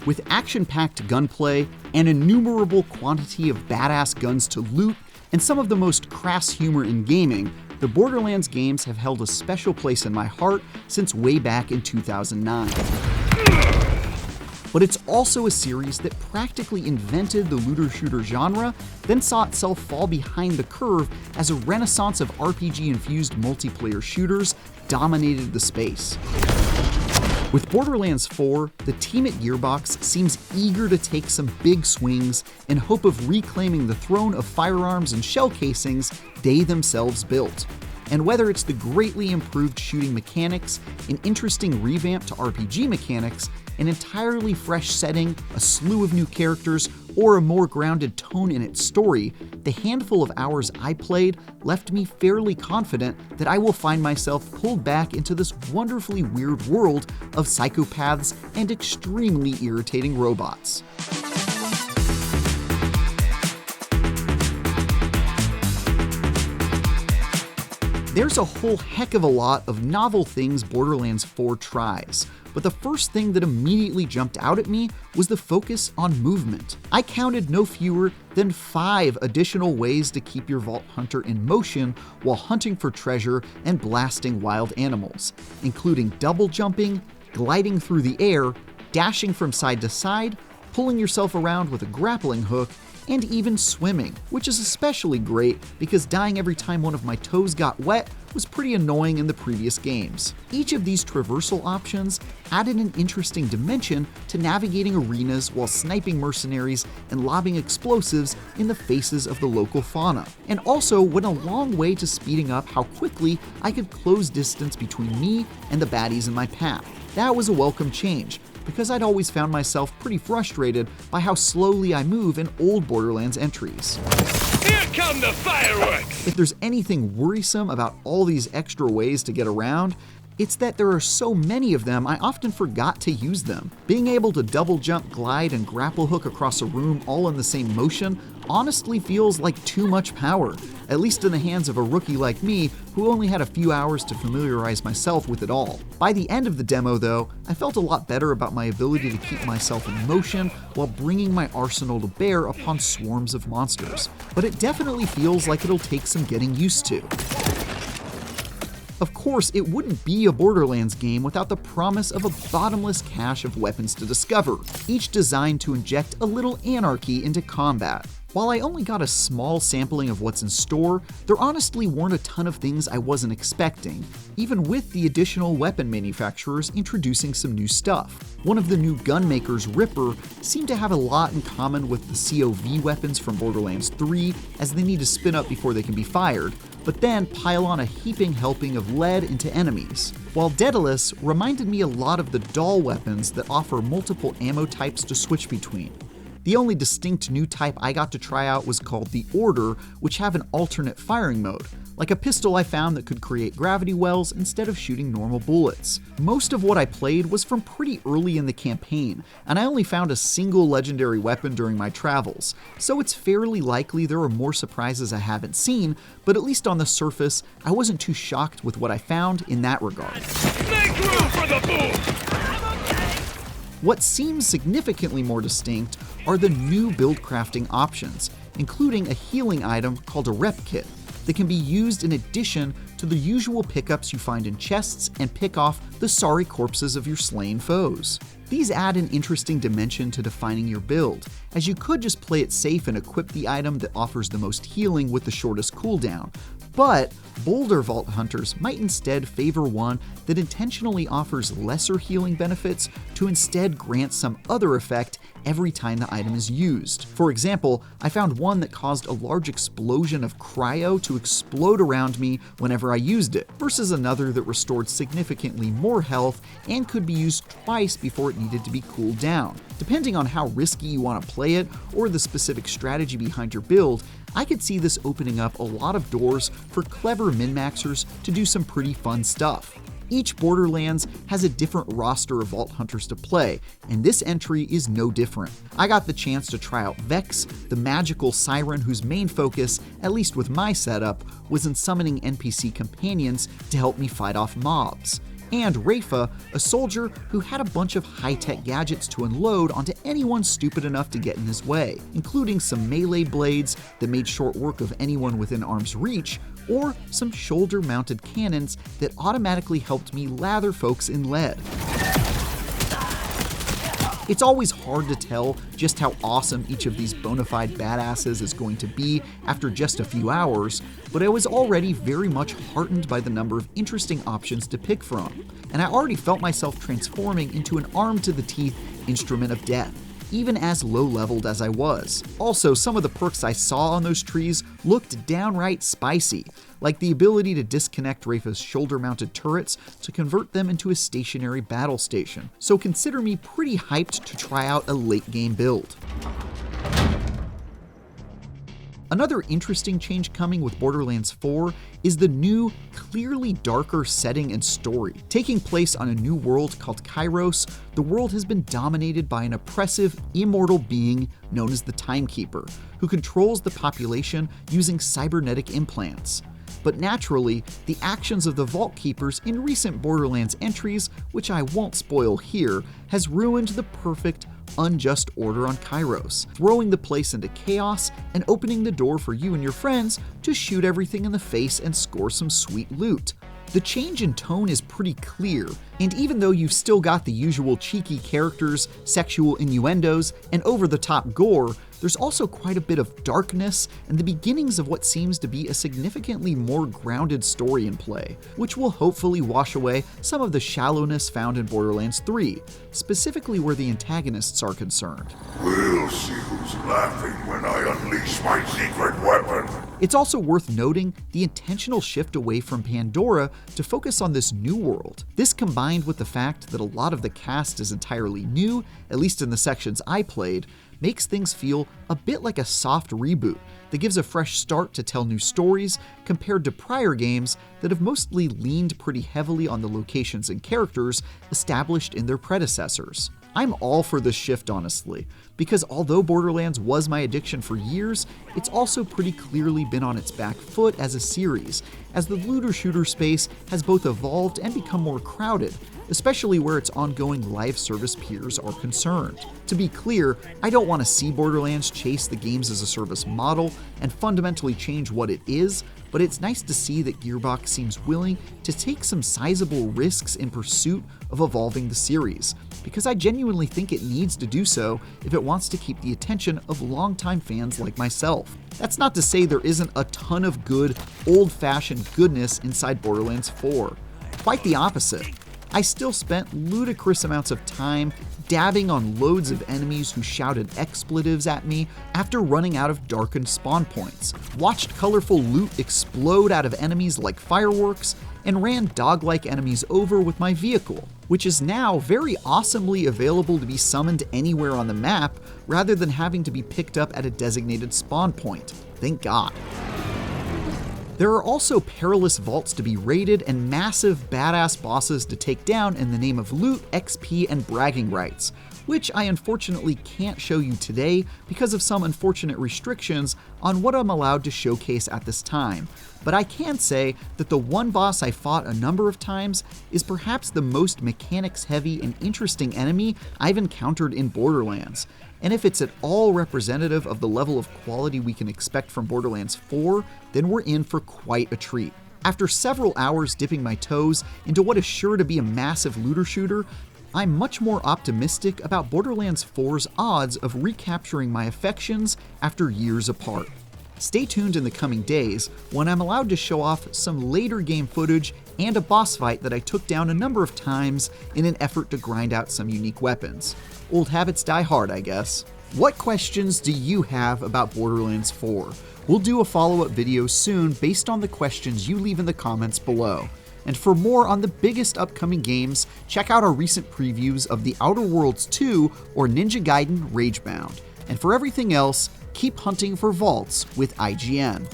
With action-packed gunplay, an innumerable quantity of badass guns to loot, and some of the most crass humor in gaming, the Borderlands games have held a special place in my heart since way back in 2009. But it's also a series that practically invented the looter-shooter genre, then saw itself fall behind the curve as a renaissance of RPG-infused multiplayer shooters dominated the space. With Borderlands 4, the team at Gearbox seems eager to take some big swings in hope of reclaiming the throne of firearms and shell casings they themselves built. And whether it's the greatly improved shooting mechanics, an interesting revamp to RPG mechanics, an entirely fresh setting, a slew of new characters, or a more grounded tone in its story, the handful of hours I played left me fairly confident that I will find myself pulled back into this wonderfully weird world of psychopaths and extremely irritating robots. There's a whole heck of a lot of novel things Borderlands 4 tries, but the first thing that immediately jumped out at me was the focus on movement. I counted no fewer than 5 additional ways to keep your Vault Hunter in motion while hunting for treasure and blasting wild animals, including double jumping, gliding through the air, dashing from side to side, pulling yourself around with a grappling hook, and even swimming, which is especially great because dying every time one of my toes got wet was pretty annoying in the previous games. Each of these traversal options added an interesting dimension to navigating arenas while sniping mercenaries and lobbing explosives in the faces of the local fauna, and also went a long way to speeding up how quickly I could close distance between me and the baddies in my path. That was a welcome change, because I'd always found myself pretty frustrated by how slowly I move in old Borderlands entries. Here come the fireworks! If there's anything worrisome about all these extra ways to get around, it's that there are so many of them I often forgot to use them. Being able to double jump, glide, and grapple hook across a room all in the same motion honestly feels like too much power, at least in the hands of a rookie like me who only had a few hours to familiarize myself with it all. By the end of the demo though, I felt a lot better about my ability to keep myself in motion while bringing my arsenal to bear upon swarms of monsters, but it definitely feels like it'll take some getting used to. Of course, it wouldn't be a Borderlands game without the promise of a bottomless cache of weapons to discover, each designed to inject a little anarchy into combat. While I only got a small sampling of what's in store, there honestly weren't a ton of things I wasn't expecting, even with the additional weapon manufacturers introducing some new stuff. One of the new gunmakers, Ripper, seemed to have a lot in common with the COV weapons from Borderlands 3, as they need to spin up before they can be fired, but then pile on a heaping helping of lead into enemies. While Daedalus reminded me a lot of the doll weapons that offer multiple ammo types to switch between. The only distinct new type I got to try out was called the Order, which have an alternate firing mode, like a pistol I found that could create gravity wells instead of shooting normal bullets. Most of what I played was from pretty early in the campaign, and I only found a single legendary weapon during my travels, so it's fairly likely there are more surprises I haven't seen, but at least on the surface, I wasn't too shocked with what I found in that regard. Make room for the boom! What seems significantly more distinct are the new build crafting options, including a healing item called a rep kit that can be used in addition to the usual pickups you find in chests and pick off the sorry corpses of your slain foes. These add an interesting dimension to defining your build, as you could just play it safe and equip the item that offers the most healing with the shortest cooldown, but bolder Vault Hunters might instead favor one that intentionally offers lesser healing benefits to instead grant some other effect every time the item is used. For example, I found one that caused a large explosion of cryo to explode around me whenever I used it, versus another that restored significantly more health and could be used twice before it needed to be cooled down. Depending on how risky you want to play it or the specific strategy behind your build, I could see this opening up a lot of doors for clever min-maxers to do some pretty fun stuff. Each Borderlands has a different roster of Vault Hunters to play, and this entry is no different. I got the chance to try out Vex, the magical siren whose main focus, at least with my setup, was in summoning NPC companions to help me fight off mobs. and Rafa, a soldier who had a bunch of high-tech gadgets to unload onto anyone stupid enough to get in his way, including some melee blades that made short work of anyone within arm's reach, or some shoulder-mounted cannons that automatically helped me lather folks in lead. It's always hard to tell just how awesome each of these bona fide badasses is going to be after just a few hours, but I was already very much heartened by the number of interesting options to pick from, and I already felt myself transforming into an arm-to-the-teeth instrument of death, even as low-leveled as I was. Also, some of the perks I saw on those trees looked downright spicy, like the ability to disconnect Rafa's shoulder-mounted turrets to convert them into a stationary battle station, so consider me pretty hyped to try out a late-game build. Another interesting change coming with Borderlands 4 is the new, clearly darker setting and story. Taking place on a new world called Kairos, the world has been dominated by an oppressive, immortal being known as the Timekeeper, who controls the population using cybernetic implants. But naturally, the actions of the Vault Keepers in recent Borderlands entries, which I won't spoil here, has ruined the perfect, unjust order on Kairos, throwing the place into chaos and opening the door for you and your friends to shoot everything in the face and score some sweet loot. The change in tone is pretty clear, and even though you've still got the usual cheeky characters, sexual innuendos, and over-the-top gore, there's also quite a bit of darkness and the beginnings of what seems to be a significantly more grounded story in play, which will hopefully wash away some of the shallowness found in Borderlands 3, specifically where the antagonists are concerned. We'll see who's laughing when I unleash my secret weapon. It's also worth noting the intentional shift away from Pandora to focus on this new world. This combined with the fact that a lot of the cast is entirely new, at least in the sections I played, makes things feel a bit like a soft reboot that gives a fresh start to tell new stories compared to prior games that have mostly leaned pretty heavily on the locations and characters established in their predecessors. I'm all for this shift, honestly, because although Borderlands was my addiction for years, it's also pretty clearly been on its back foot as a series, as the looter-shooter space has both evolved and become more crowded, especially where its ongoing live service peers are concerned. To be clear, I don't want to see Borderlands chase the games as a service model and fundamentally change what it is, but it's nice to see that Gearbox seems willing to take some sizable risks in pursuit of evolving the series, because I genuinely think it needs to do so if it wants to keep the attention of longtime fans like myself. That's not to say there isn't a ton of good, old-fashioned goodness inside Borderlands 4. Quite the opposite. I still spent ludicrous amounts of time dabbing on loads of enemies who shouted expletives at me after running out of darkened spawn points, watched colorful loot explode out of enemies like fireworks, and ran dog-like enemies over with my vehicle, which is now very awesomely available to be summoned anywhere on the map rather than having to be picked up at a designated spawn point. Thank God. There are also perilous vaults to be raided and massive badass bosses to take down in the name of loot, XP, and bragging rights, which I unfortunately can't show you today because of some unfortunate restrictions on what I'm allowed to showcase at this time. But I can say that the one boss I fought a number of times is perhaps the most mechanics-heavy and interesting enemy I've encountered in Borderlands. And if it's at all representative of the level of quality we can expect from Borderlands 4, then we're in for quite a treat. After several hours dipping my toes into what is sure to be a massive looter shooter, I'm much more optimistic about Borderlands 4's odds of recapturing my affections after years apart. Stay tuned in the coming days when I'm allowed to show off some later game footage and a boss fight that I took down a number of times in an effort to grind out some unique weapons. Old habits die hard, I guess. What questions do you have about Borderlands 4? We'll do a follow-up video soon based on the questions you leave in the comments below. And for more on the biggest upcoming games, check out our recent previews of The Outer Worlds 2 or Ninja Gaiden Ragebound. And for everything else, keep hunting for vaults with IGN.